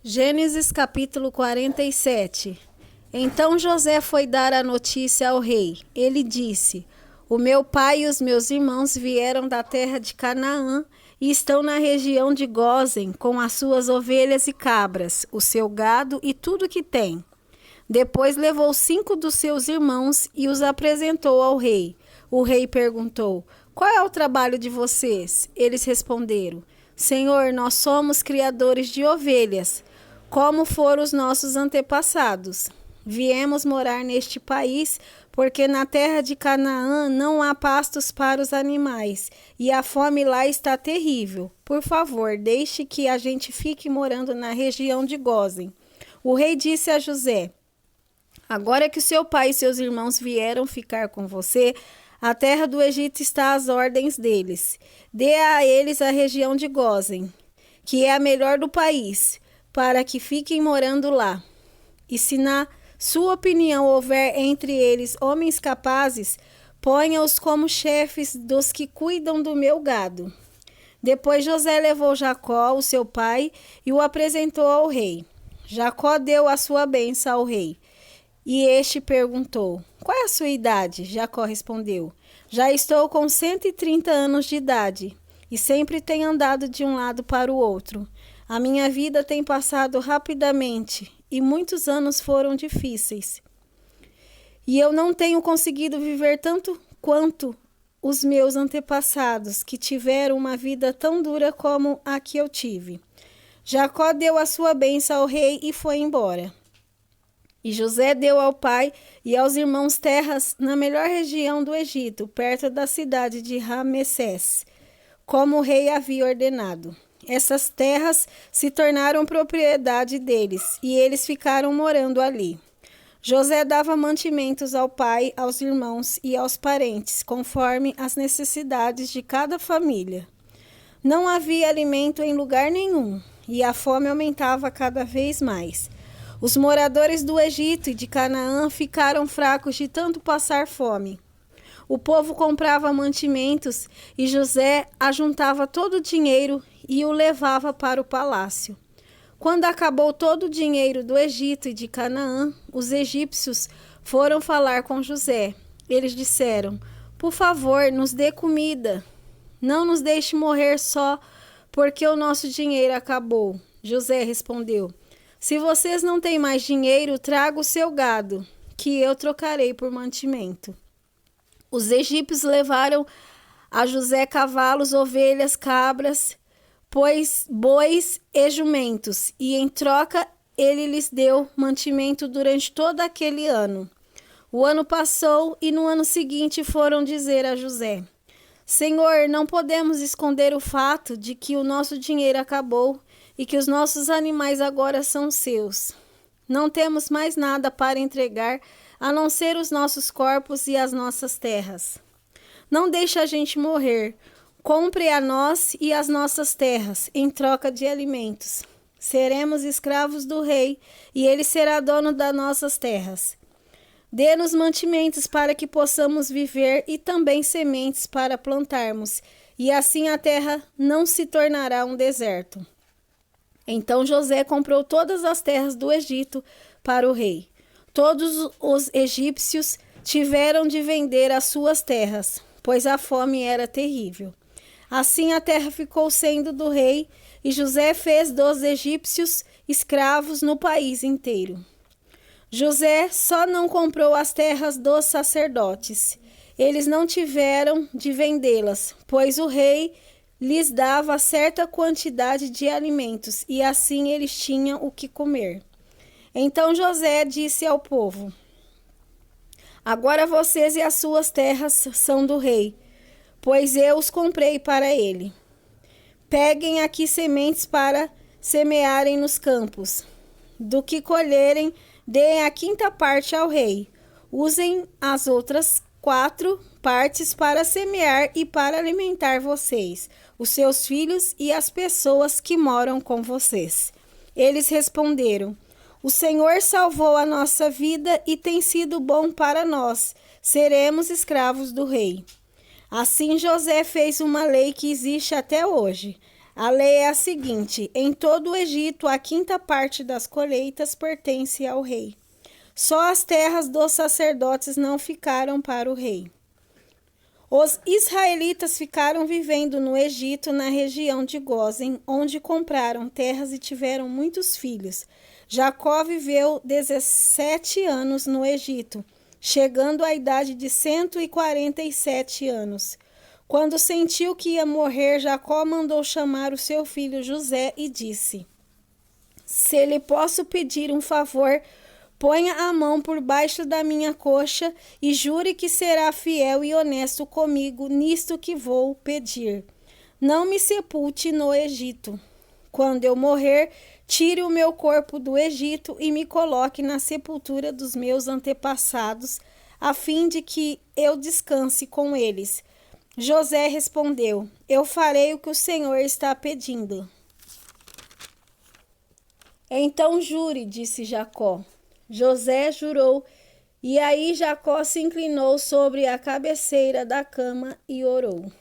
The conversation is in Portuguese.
Gênesis capítulo 47. Então José foi dar a notícia ao rei. Ele disse: O meu pai e os meus irmãos vieram da terra de Canaã e estão na região de Gósen com as suas ovelhas e cabras, o seu gado e tudo que tem. Depois levou 5 dos seus irmãos e os apresentou ao rei. O rei perguntou: Qual é o trabalho de vocês? Eles responderam: Senhor, nós somos criadores de ovelhas, como foram os nossos antepassados. Viemos morar neste país porque na terra de Canaã não há pastos para os animais e a fome lá está terrível. Por favor, deixe que a gente fique morando na região de Gósen. O rei disse a José: Agora que seu pai e seus irmãos vieram ficar com você, a terra do Egito está às ordens deles. Dê a eles a região de Gósen, que é a melhor do país, para que fiquem morando lá. E se na sua opinião houver entre eles homens capazes, ponha-os como chefes dos que cuidam do meu gado. Depois José levou Jacó, o seu pai, e o apresentou ao rei. Jacó deu a sua bênção ao rei. E este perguntou: Qual é a sua idade? Jacó respondeu: Já estou com 130 anos de idade e sempre tenho andado de um lado para o outro. A minha vida tem passado rapidamente e muitos anos foram difíceis. E eu não tenho conseguido viver tanto quanto os meus antepassados, que tiveram uma vida tão dura como a que eu tive. Jacó deu a sua bênção ao rei e foi embora. E José deu ao pai e aos irmãos terras na melhor região do Egito, perto da cidade de Ramessés, como o rei havia ordenado. Essas terras se tornaram propriedade deles, e eles ficaram morando ali. José dava mantimentos ao pai, aos irmãos e aos parentes, conforme as necessidades de cada família. Não havia alimento em lugar nenhum, e a fome aumentava cada vez mais. Os moradores do Egito e de Canaã ficaram fracos de tanto passar fome. O povo comprava mantimentos e José ajuntava todo o dinheiro e o levava para o palácio. Quando acabou todo o dinheiro do Egito e de Canaã, os egípcios foram falar com José. Eles disseram: Por favor, nos dê comida. Não nos deixe morrer só porque o nosso dinheiro acabou. José respondeu: Se vocês não têm mais dinheiro, traga o seu gado, que eu trocarei por mantimento. Os egípcios levaram a José cavalos, ovelhas, cabras, bois e jumentos, e em troca ele lhes deu mantimento durante todo aquele ano. O ano passou e no ano seguinte foram dizer a José: Senhor, não podemos esconder o fato de que o nosso dinheiro acabou e que os nossos animais agora são seus. Não temos mais nada para entregar a não ser os nossos corpos e as nossas terras. Não deixe a gente morrer. Compre a nós e as nossas terras em troca de alimentos. Seremos escravos do rei e ele será dono das nossas terras. Dê-nos mantimentos para que possamos viver e também sementes para plantarmos, e assim a terra não se tornará um deserto. Então José comprou todas as terras do Egito para o rei. Todos os egípcios tiveram de vender as suas terras, pois a fome era terrível. Assim a terra ficou sendo do rei, e José fez dos egípcios escravos no país inteiro. José só não comprou as terras dos sacerdotes. Eles não tiveram de vendê-las, pois o rei lhes dava certa quantidade de alimentos, e assim eles tinham o que comer. Então José disse ao povo: Agora vocês e as suas terras são do rei, pois eu os comprei para ele. Peguem aqui sementes para semearem nos campos. Do que colherem, deem a 5ª parte ao rei. Usem as outras 4 partes para semear e para alimentar vocês, os seus filhos e as pessoas que moram com vocês. Eles responderam: O Senhor salvou a nossa vida e tem sido bom para nós. Seremos escravos do rei. Assim José fez uma lei que existe até hoje. A lei é a seguinte: em todo o Egito, a quinta parte das colheitas pertence ao rei. Só as terras dos sacerdotes não ficaram para o rei. Os israelitas ficaram vivendo no Egito, na região de Gósen, onde compraram terras e tiveram muitos filhos. Jacó viveu 17 anos no Egito, chegando à idade de 147 anos. Quando sentiu que ia morrer, Jacó mandou chamar o seu filho José e disse: Se lhe posso pedir um favor, ponha a mão por baixo da minha coxa e jure que será fiel e honesto comigo nisto que vou pedir. Não me sepulte no Egito. Quando eu morrer, tire o meu corpo do Egito e me coloque na sepultura dos meus antepassados, a fim de que eu descanse com eles. José respondeu: Eu farei o que o Senhor está pedindo. Então jure, disse Jacó. José jurou, e aí Jacó se inclinou sobre a cabeceira da cama e orou.